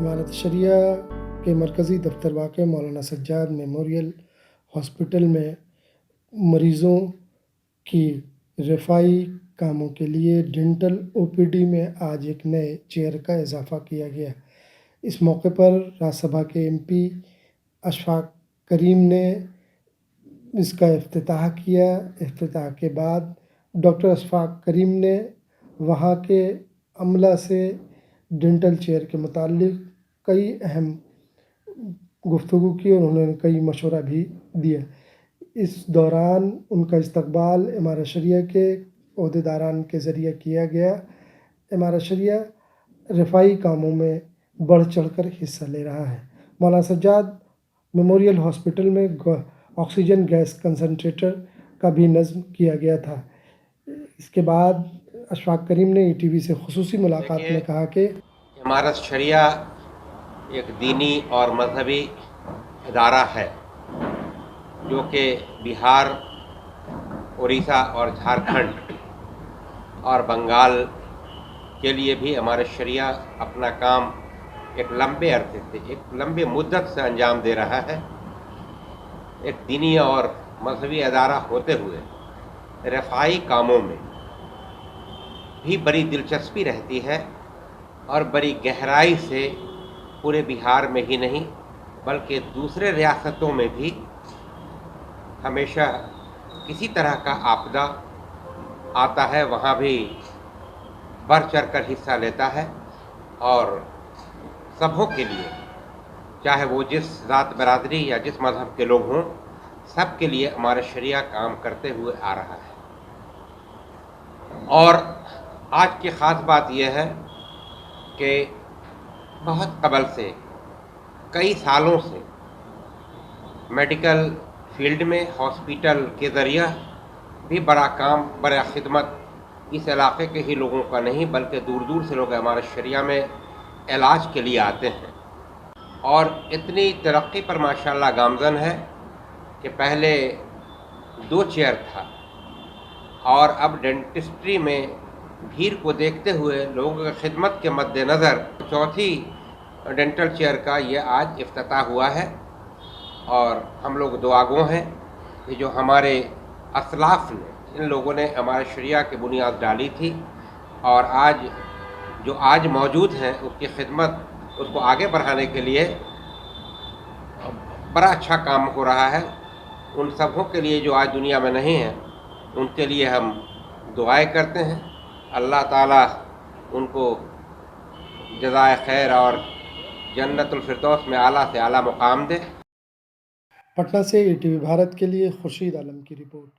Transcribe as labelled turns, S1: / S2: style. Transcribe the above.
S1: امارت شریعہ کے مرکزی دفتر واقع مولانا سجاد میموریل ہاسپٹل میں مریضوں کی رفائی کاموں کے لیے ڈینٹل او پی ڈی میں آج ایک نئے چیئر کا اضافہ کیا گیا۔ اس موقع پر راجیہ سبھا کے ایم پی اشفاق کریم نے اس کا افتتاح کیا۔ افتتاح کے بعد ڈاکٹر اشفاق کریم نے وہاں کے عملہ سے ڈینٹل چیئر کے متعلق کئی اہم گفتگو کی اور انہوں نے کئی مشورہ بھی دیا۔ اس دوران ان کا استقبال امارت شریعہ کے عہدیداران کے ذریعے کیا گیا۔ امارت شریعہ رفائی کاموں میں بڑھ چڑھ کر حصہ لے رہا ہے۔ مولانا سجاد میموریل ہاسپٹل میں آکسیجن گیس کنسنٹریٹر کا بھی نصب کیا گیا تھا۔ اس کے بعد اشفاق کریم نے ای ٹی وی سے خصوصی ملاقات میں کہا کہ
S2: امارت شریعہ ایک دینی اور مذہبی ادارہ ہے جو کہ بہار، اڑیسہ اور جھارکھنڈ اور بنگال کے لیے بھی امارت شریعہ اپنا کام ایک لمبے عرصے سے، ایک لمبی مدت سے انجام دے رہا ہے۔ ایک دینی اور مذہبی ادارہ ہوتے ہوئے رفائی کاموں میں بھی بڑی دلچسپی رہتی ہے اور بڑی گہرائی سے پورے بہار میں ہی نہیں بلکہ دوسرے ریاستوں میں بھی ہمیشہ کسی طرح کا آپدہ آتا ہے، وہاں بھی بڑھ چڑھ کر حصہ لیتا ہے اور سبھوں کے لیے، چاہے وہ جس ذات برادری یا جس مذہب کے لوگ ہوں، سب کے لیے ہمارا شریعہ کام کرتے ہوئے آ رہا ہے۔ اور آج کی خاص بات یہ ہے کہ بہت قبل سے، کئی سالوں سے میڈیکل فیلڈ میں ہاسپیٹل کے ذریعہ بھی بڑا کام، بڑا خدمت اس علاقے کے ہی لوگوں کا نہیں بلکہ دور دور سے لوگ ہمارے شریعہ میں علاج کے لیے آتے ہیں۔ اور اتنی ترقی پر ماشاءاللہ گامزن ہے کہ پہلے 2 چیئر تھا اور اب ڈینٹسٹری میں بھیڑ کو دیکھتے ہوئے لوگوں کی خدمت کے مد نظر 4تھی ڈینٹل چیئر کا یہ آج افتتاح ہوا ہے۔ اور ہم لوگ دعاگو ہیں کہ جو ہمارے اسلاف نے، ان لوگوں نے ہمارے شریعہ کی بنیاد ڈالی تھی اور آج موجود ہیں، اس کی خدمت، اس کو آگے بڑھانے کے لیے بڑا اچھا کام ہو رہا ہے۔ ان سبوں کے لیے جو آج دنیا میں نہیں ہیں، ان کے لیے ہم دعائیں کرتے ہیں۔ اللہ تعالیٰ ان کو جزائے خیر اور جنت الفردوس میں اعلیٰ سے اعلیٰ مقام دے۔
S1: پٹنہ سے ای ٹی وی بھارت کے لیے خورشید عالم کی رپورٹ۔